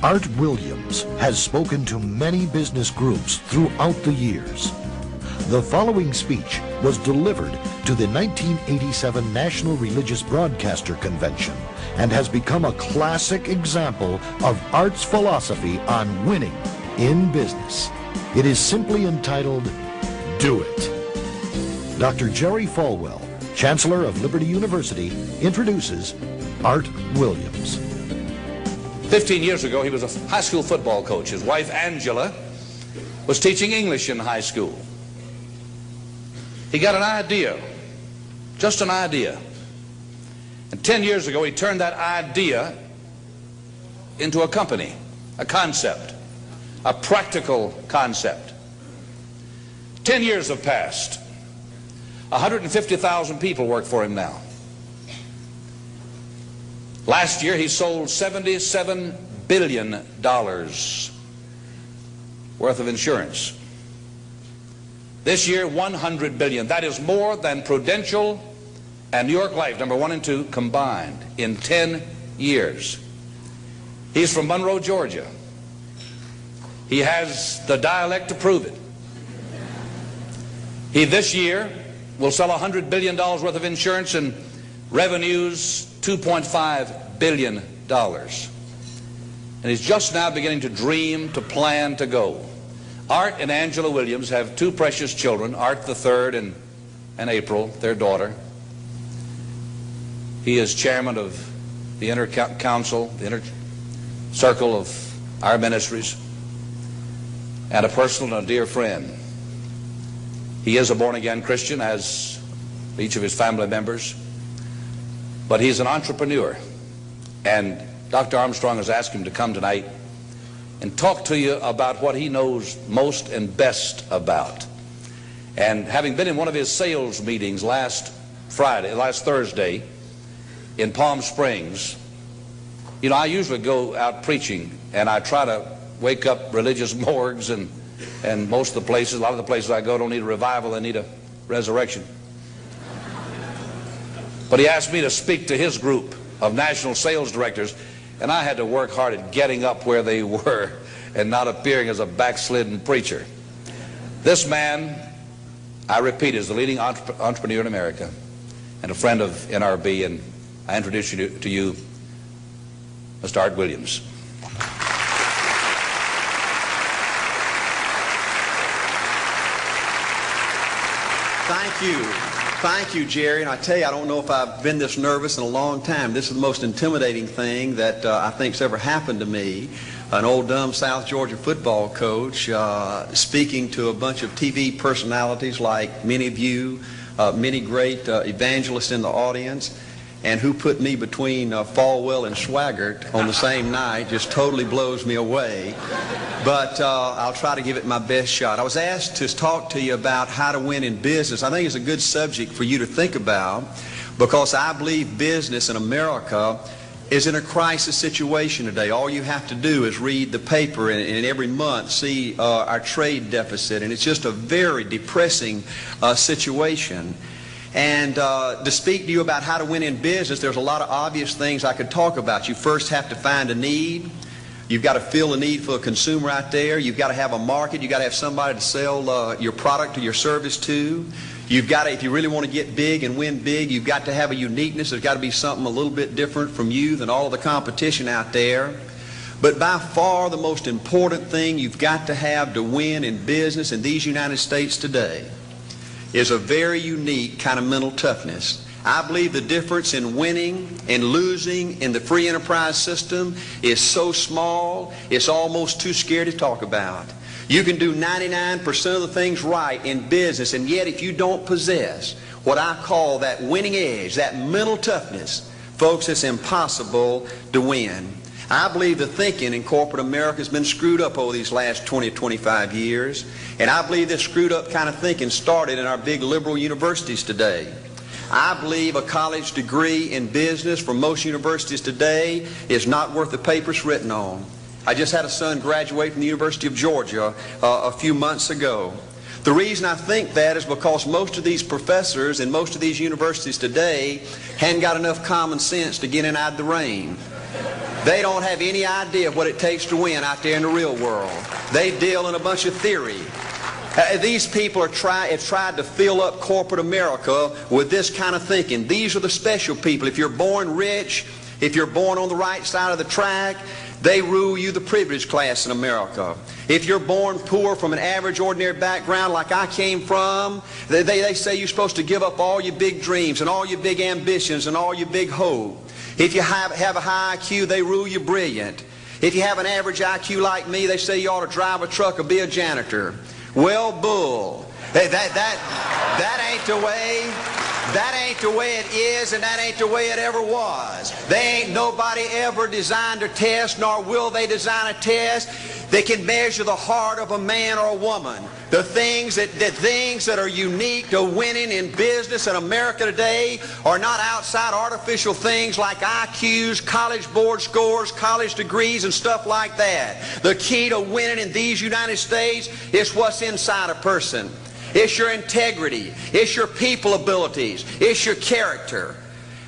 Art Williams has spoken to many business groups throughout the years. The following speech was delivered to the 1987 National Religious Broadcaster Convention and has become a classic example of Art's philosophy on winning in business. It is simply entitled, Do It. Dr. Jerry Falwell, Chancellor of Liberty University, introduces Art Williams. 15 years ago, he was a high school football coach. His wife, Angela, was teaching English in high school. He got an idea, just an idea. And 10 years ago, he turned that idea into a company, a concept, a practical concept. 10 years have passed. 150,000 people work for him now. Last year, he sold $77 billion worth of insurance. This year, $100 billion. That is more than Prudential and New York Life, number 1 and 2, combined in 10 years. He's from Monroe, Georgia. He has the dialect to prove it. He this year will sell $100 billion worth of insurance and revenues $2.5 billion. And he's just now beginning to dream, to plan, to go. Art and Angela Williams have 2 precious children, Art the third and April, their daughter. He is chairman of the inner council, the inner circle of our ministries, and a personal and a dear friend. He is a born-again Christian, as each of his family members, but he's an entrepreneur. And Dr. Armstrong has asked him to come tonight and talk to you about what he knows most and best about. And having been in one of his sales meetings last Thursday in Palm Springs, you know, I usually go out preaching and I try to wake up religious morgues, and most of the places, a lot of the places I go don't need a revival, they need a resurrection. But he asked me to speak to his group of national sales directors, and I had to work hard at getting up where they were and not appearing as a backslidden preacher. This man, I repeat, is the leading entrepreneur in America and a friend of NRB, and I introduce you to you, Mr. Art Williams. Thank you. Thank you, Jerry. And I tell you, I don't know if I've been this nervous in a long time. This is the most intimidating thing that I think's ever happened to me. An old dumb South Georgia football coach speaking to a bunch of TV personalities like many of you, many great evangelists in the audience, and who put me between Falwell and Swaggart on the same night just totally blows me away. But I'll try to give it my best shot. I was asked to talk to you about how to win in business. I think it's a good subject for you to think about, because I believe business in America is in a crisis situation today. All you have to do is read the paper and every month see our trade deficit, and it's just a very depressing situation. And to speak to you about how to win in business, there's a lot of obvious things I could talk about. You first have to find a need. You've got to fill a need for a consumer out there. You've got to have a market. You've got to have somebody to sell your product or your service to. You've got to, if you really want to get big and win big, you've got to have a uniqueness. There's got to be something a little bit different from you than all of the competition out there. But by far the most important thing you've got to have to win in business in these United States today is a very unique kind of mental toughness. I believe the difference in winning and losing in the free enterprise system is so small, it's almost too scary to talk about. You can do 99% of the things right in business, and yet if you don't possess what I call that winning edge, that mental toughness, folks, it's impossible to win. I believe the thinking in corporate America has been screwed up over these last 20 or 25 years, and I believe this screwed up kind of thinking started in our big liberal universities today. I believe a college degree in business from most universities today is not worth the paper it's written on. I just had a son graduate from the University of Georgia a few months ago. The reason I think that is because most of these professors in most of these universities today hadn't got enough common sense to get in out of the rain. They don't have any idea of what it takes to win out there in the real world. They deal in a bunch of theory. These people have tried to fill up corporate America with this kind of thinking. These are the special people. If you're born rich, if you're born on the right side of the track, they rule you, the privileged class in America. If you're born poor from an average, ordinary background like I came from, they say you're supposed to give up all your big dreams and all your big ambitions and all your big hope. If you have a high IQ, they rule you brilliant. If you have an average IQ like me, they say you ought to drive a truck or be a janitor. Well, bull. That ain't the way. That ain't the way it is, and that ain't the way it ever was. They ain't nobody ever designed a test, nor will they design a test that can measure the heart of a man or a woman. The things that are unique to winning in business in America today are not outside artificial things like IQs, college board scores, college degrees, and stuff like that. The key to winning in these United States is what's inside a person. It's your integrity. It's your people abilities. It's your character.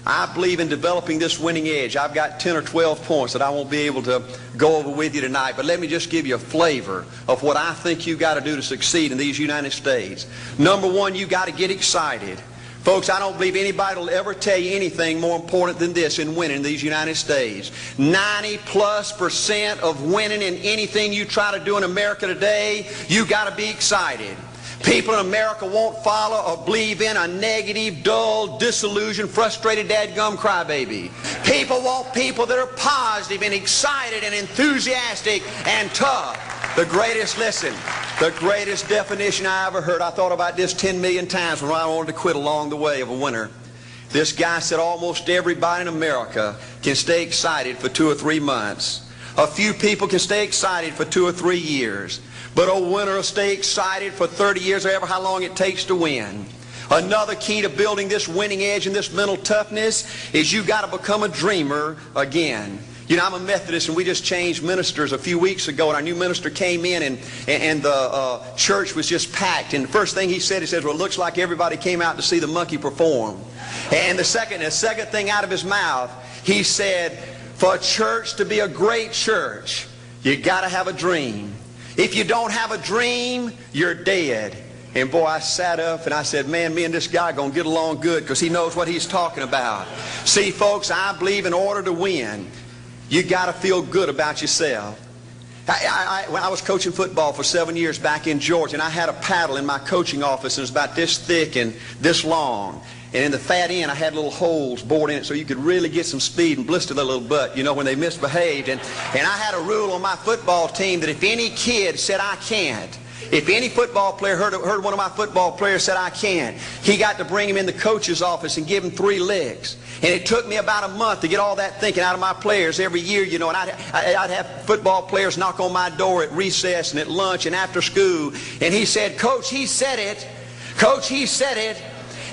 I believe in developing this winning edge. I've got 10 or 12 points that I won't be able to go over with you tonight, but let me just give you a flavor of what I think you've got to do to succeed in these United States. Number one, you've got to get excited. Folks, I don't believe anybody will ever tell you anything more important than this in winning in these United States. 90+% of winning in anything you try to do in America today, you've got to be excited. People in America won't follow or believe in a negative, dull, disillusioned, frustrated, dadgum crybaby. People want people that are positive and excited and enthusiastic and tough. The greatest definition I ever heard, I thought about this 10 million times when I wanted to quit along the way of a winner. This guy said almost everybody in America can stay excited for 2 or 3 months. A few people can stay excited for 2 or 3 years. But a winner will stay excited for 30 years or ever how long it takes to win. Another key to building this winning edge and this mental toughness is you've got to become a dreamer again. You know, I'm a Methodist, and we just changed ministers a few weeks ago, and our new minister came in, and the church was just packed. And the first thing he said, well, it looks like everybody came out to see the monkey perform. And the second thing out of his mouth, he said, for a church to be a great church, you got to have a dream. If you don't have a dream, you're dead. And boy, I sat up and I said, man, me and this guy are going to get along good because he knows what he's talking about. See, folks, I believe in order to win, you got to feel good about yourself. When I was coaching football for 7 years back in Georgia, and I had a paddle in my coaching office, and it was about this thick and this long. And in the fat end, I had little holes bored in it so you could really get some speed and blister their little butt, you know, when they misbehaved. And I had a rule on my football team that if any kid said, I can't, if any football player heard one of my football players said, I can't, he got to bring him in the coach's office and give him 3 licks. And it took me about a month to get all that thinking out of my players every year, you know, and I'd have football players knock on my door at recess and at lunch and after school. And he said, Coach, he said it. Coach, he said it.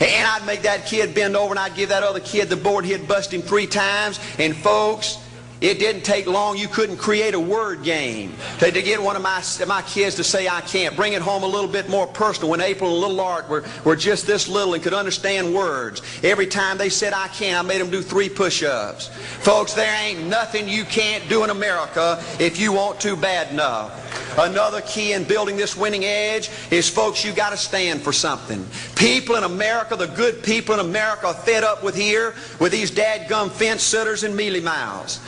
And I'd make that kid bend over and I'd give that other kid the board. He'd bust him 3 times. And folks, it didn't take long. You couldn't create a word game to get one of my kids to say I can't. Bring it home a little bit more personal. When April and little Art were just this little and could understand words, every time they said I can't, I made them do 3 push-ups. Folks, there ain't nothing you can't do in America if you want to bad enough. Another key in building this winning edge is, folks, you got to stand for something. People in America, the good people in America, are fed up with these dadgum fence sitters and mealy mouths.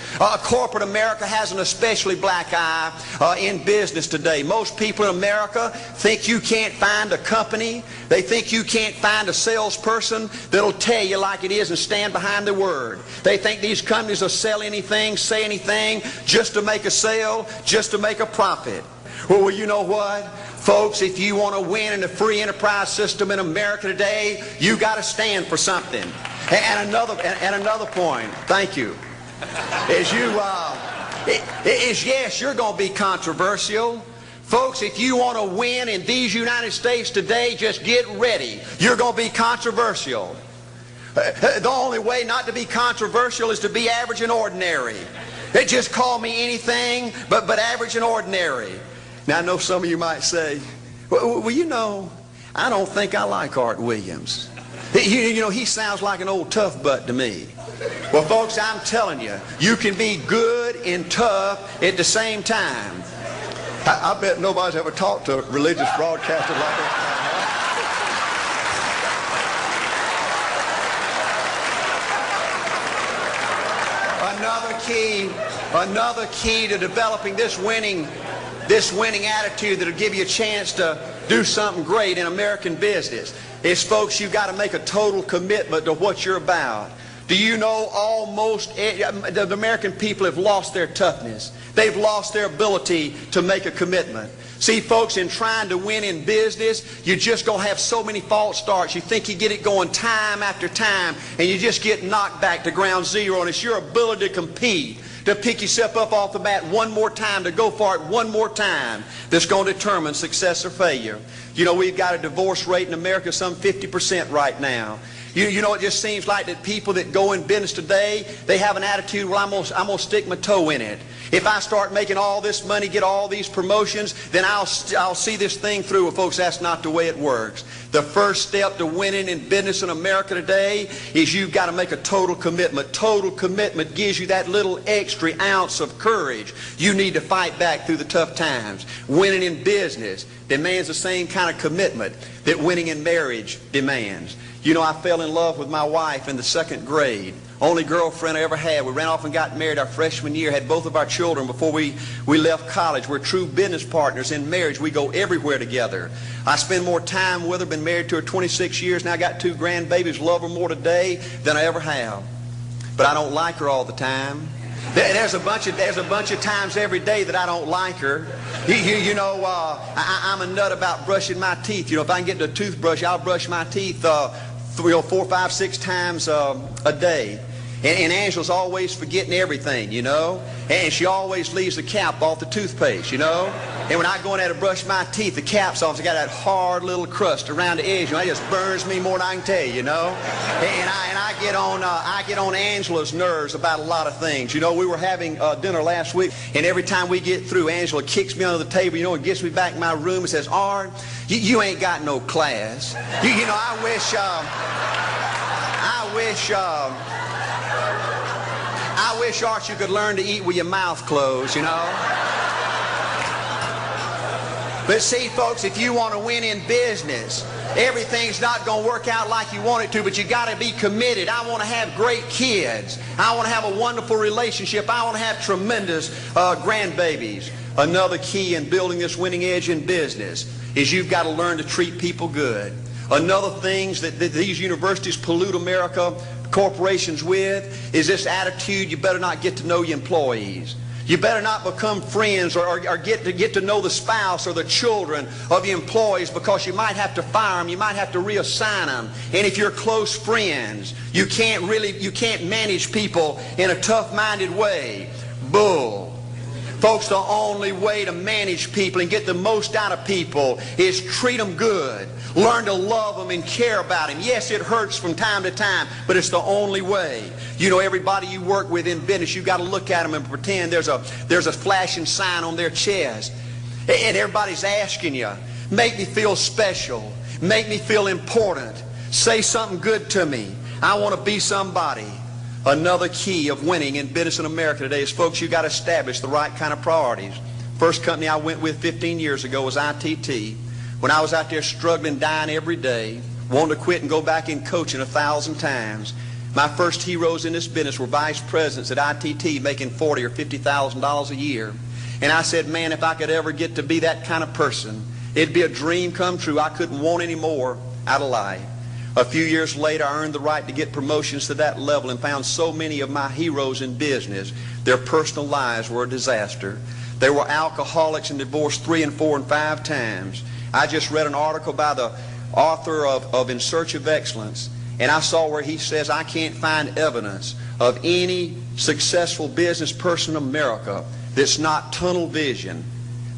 Corporate America has an especially black eye in business today. Most people in America think you can't find a company. They think you can't find a salesperson that'll tell you like it is and stand behind the word. They think these companies will sell anything, say anything, just to make a sale, just to make a profit. Well, you know what? Folks, if you want to win in the free enterprise system in America today, you got to stand for something. And another point, thank you, is yes, you're going to be controversial. Folks, if you want to win in these United States today, just get ready. You're going to be controversial. The only way not to be controversial is to be average and ordinary. They just call me anything but average and ordinary. Now, I know some of you might say, well, you know, I don't think I like Art Williams. You know, he sounds like an old tough butt to me. Well, folks, I'm telling you, you can be good and tough at the same time. I bet nobody's ever talked to a religious broadcaster like that. Another key to developing this winning attitude that'll give you a chance to do something great in American business is, folks, you've got to make a total commitment to what you're about. Do you know almost the American people have lost their toughness? They've lost their ability to make a commitment. See, folks, in trying to win in business, you're just going to have so many false starts. You think you get it going time after time, and you just get knocked back to ground zero, and it's your ability to compete, to pick yourself up off the mat one more time, to go for it one more time, that's going to determine success or failure. You know, we've got a divorce rate in America some 50% right now. You know, it just seems like that people that go in business today, they have an attitude, well, I'm gonna stick my toe in it. If I start making all this money, get all these promotions, then I'll see this thing through. Well, folks, that's not the way it works. The first step to winning in business in America today is you've got to make a total commitment. Total commitment gives you that little extra ounce of courage you need to fight back through the tough times. Winning in business demands the same kind of commitment that winning in marriage demands. You know, I fell in love with my wife in the 2nd grade. Only girlfriend I ever had. We ran off and got married our freshman year, had both of our children before we left college. We're true business partners in marriage. We go everywhere together. I spend more time with her, been married to her 26 years, now I got 2 grandbabies, love her more today than I ever have. But I don't like her all the time. There's a bunch of times every day that I don't like her. You know, I'm a nut about brushing my teeth. You know, if I can get the toothbrush, I'll brush my teeth 4, 5, 6 times a day. And Angela's always forgetting everything, you know. And she always leaves the cap off the toothpaste, you know. And when I go in there to brush my teeth, the cap's off. It's got that hard little crust around the edge. You know, it just burns me more than I can tell you, you know. And I get on Angela's nerves about a lot of things. You know, we were having dinner last week, and every time we get through, Angela kicks me under the table, you know, and gets me back in my room and says, "Art, you ain't got no class." You know, I wish, Art, you could learn to eat with your mouth closed, you know. But see, folks, if you want to win in business, everything's not going to work out like you want it to, but you got to be committed. I want to have great kids. I want to have a wonderful relationship. I want to have tremendous grandbabies. Another key in building this winning edge in business is you've got to learn to treat people good. Another thing that these universities pollute America, corporations with, is this attitude, you better not get to know your employees. You better not become friends or get to know the spouse or the children of your employees, because you might have to fire them, you might have to reassign them. And if you're close friends, you can't manage people in a tough-minded way. Bull. Folks, the only way to manage people and get the most out of people is treat them good. Learn to love them and care about them. Yes, it hurts from time to time, but it's the only way. You know, everybody you work with in business, you've got to look at them and pretend there's a flashing sign on their chest. And everybody's asking you, make me feel special. Make me feel important. Say something good to me. I want to be somebody. Another key of winning in business in America today is, folks, you've got to establish the right kind of priorities. First company I went with 15 years ago was ITT. When I was out there struggling, dying every day, wanting to quit and go back in coaching 1,000 times, my first heroes in this business were vice presidents at ITT making $40,000 or $50,000 a year. And I said, man, if I could ever get to be that kind of person, it'd be a dream come true. I couldn't want any more out of life. A few years later, I earned the right to get promotions to that level and found so many of my heroes in business, their personal lives were a disaster. They were alcoholics and divorced 3 and 4 and 5 times. I just read an article by the author of In Search of Excellence, and I saw where he says, I can't find evidence of any successful business person in America that's not tunnel vision,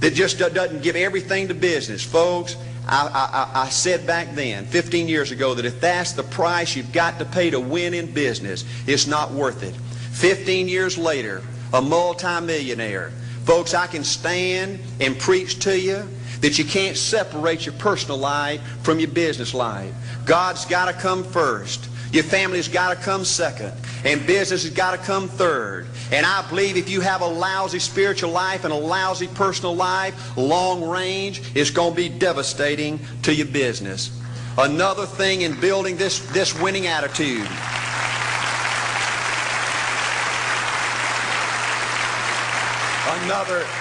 that just doesn't give everything to business. Folks, I said back then, 15 years ago, that if that's the price you've got to pay to win in business, it's not worth it. 15 years later, a multimillionaire. Folks, I can stand and preach to you that you can't separate your personal life from your business life. God's got to come first. Your family's got to come second. And business has got to come third. And I believe if you have a lousy spiritual life and a lousy personal life, long range, it's going to be devastating to your business. Another thing in building this winning attitude.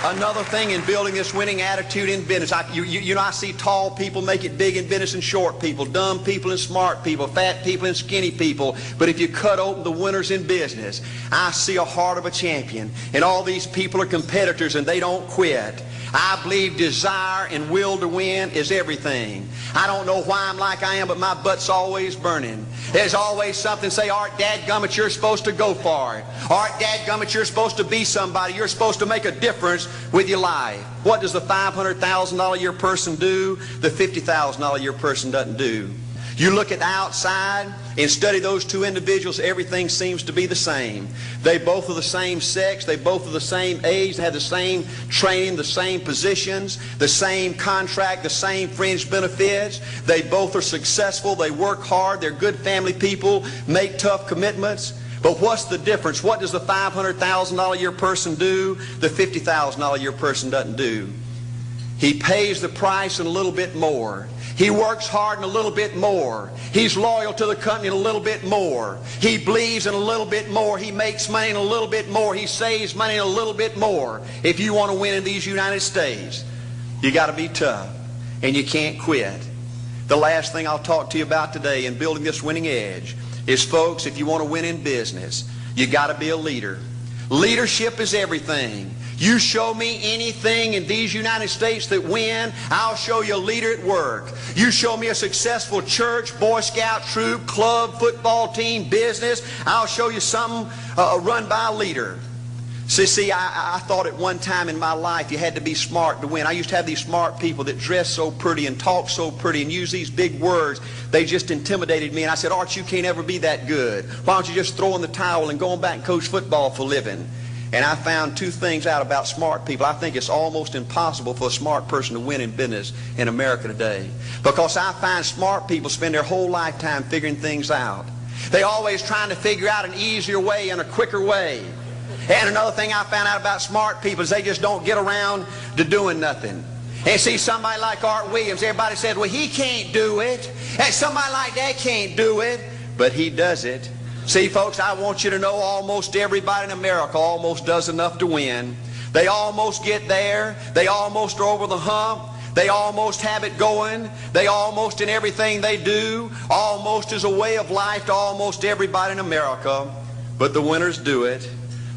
Another thing in building this winning attitude in business. I see tall people make it big in business and short people, dumb people and smart people, fat people and skinny people. But if you cut open the winners in business, I see a heart of a champion. And all these people are competitors and they don't quit. I believe desire and will to win is everything. I don't know why I'm like I am, but my butt's always burning. There's always something say, Art, dadgummit, you're supposed to go for it. Art, dadgummit, you're supposed to be somebody. You're supposed to make a difference with your life. What does the $500,000 a year person do? The $50,000 a year person doesn't do. You look at the outside and study those two individuals, everything seems to be the same. They both are the same sex, they both are the same age, they have the same training, the same positions, the same contract, the same fringe benefits. They both are successful, they work hard, they're good family people, make tough commitments. But what's the difference? What does the $500,000 a year person do? The $50,000 a year person doesn't do. He pays the price and a little bit more. He works hard and a little bit more. He's loyal to the company and a little bit more. He believes in a little bit more. He makes money and a little bit more. He saves money and a little bit more. If you want to win in these United States, you got to be tough and you can't quit. The last thing I'll talk to you about today in building this winning edge is, folks, if you want to win in business, you got to be a leader. Leadership is everything. You show me anything in these United States that win, I'll show you a leader at work. You show me a successful church, Boy Scout troop, club, football team, business, I'll show you something run by a leader. See, I thought at one time in my life you had to be smart to win. I used to have these smart people that dress so pretty and talk so pretty and use these big words. They just intimidated me. And I said, Art, you can't ever be that good. Why don't you just throw in the towel and go on back and coach football for a living? And I found two things out about smart people. I think it's almost impossible for a smart person to win in business in America today. Because I find smart people spend their whole lifetime figuring things out. They're always trying to figure out an easier way and a quicker way. And another thing I found out about smart people is they just don't get around to doing nothing. And see, somebody like Art Williams, everybody said, well, he can't do it. And somebody like that can't do it. But he does it. See, folks, I want you to know almost everybody in America almost does enough to win. They almost get there. They almost are over the hump. They almost have it going. They almost, in everything they do, almost is a way of life to almost everybody in America. But the winners do it.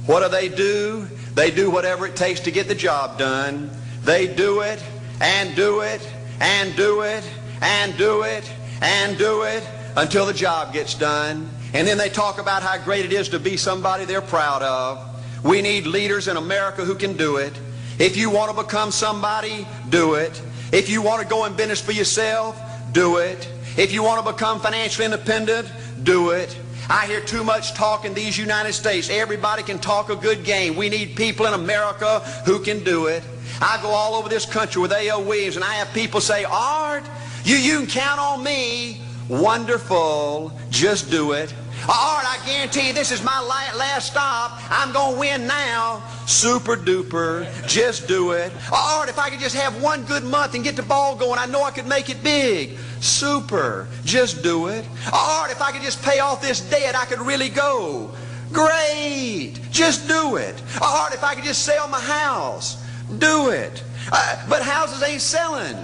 What do? They do whatever it takes to get the job done. They do it and do it and do it and do it and do it until the job gets done. And then they talk about how great it is to be somebody they're proud of. We need leaders in America who can do it. If you want to become somebody, do it. If you want to go in business for yourself, do it. If you want to become financially independent, do it. I hear too much talk in these United States. Everybody can talk a good game. We need people in America who can do it. I go all over this country with A.L. Williams, and I have people say, Art, you can count on me. Wonderful. Just do it. Art, I guarantee you this is my last stop. I'm going to win now. Super duper. Just do it. Art, if I could just have one good month and get the ball going, I know I could make it big. Super. Just do it. Art, if I could just pay off this debt, I could really go. Great. Just do it. Art, if I could just sell my house. Do it. But houses ain't selling.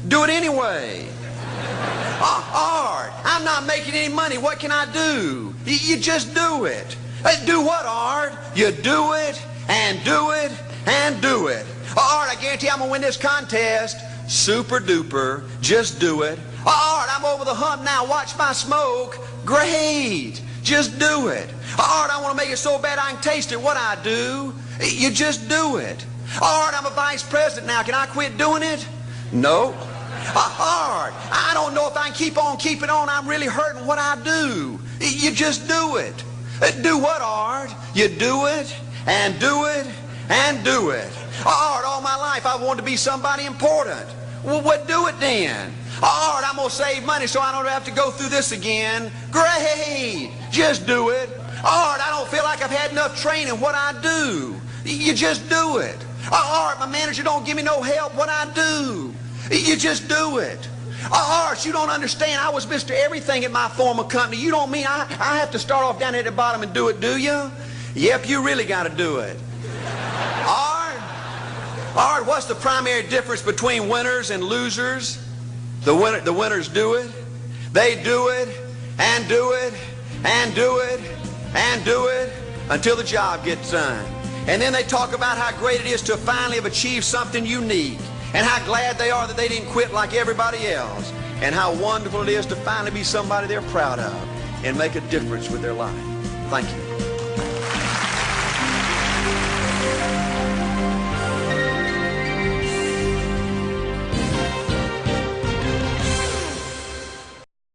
Do it anyway. Art, I'm not making any money. What can I do? You just do it. Do what, Art? You do it and do it and do it. Art, I guarantee I'm going to win this contest. Super duper. Just do it. Art, I'm over the hump now. Watch my smoke. Great. Just do it. Art, I want to make it so bad I can taste it. What I do? You just do it. Art, I'm a vice president now. Can I quit doing it? No. Art, I don't know if I can keep on keeping on. I'm really hurting. What I do? You just do it. Do what, Art? You do it and do it and do it. Art, all my life I wanted to be somebody important. Well, what do it then? All right, I'm going to save money so I don't have to go through this again. Great. Just do it. All right, I don't feel like I've had enough training. What I do? You just do it. All right, my manager don't give me no help. What I do? You just do it. All right, you don't understand. I was Mr. Everything at my former company. You don't mean I have to start off down at the bottom and do it, do you? Yep, you really got to do it. All right, what's the primary difference between winners and losers? The winners do it. They do it and do it and do it and do it until the job gets done. And then they talk about how great it is to finally have achieved something unique, and how glad they are that they didn't quit like everybody else, and how wonderful it is to finally be somebody they're proud of and make a difference with their life. Thank you.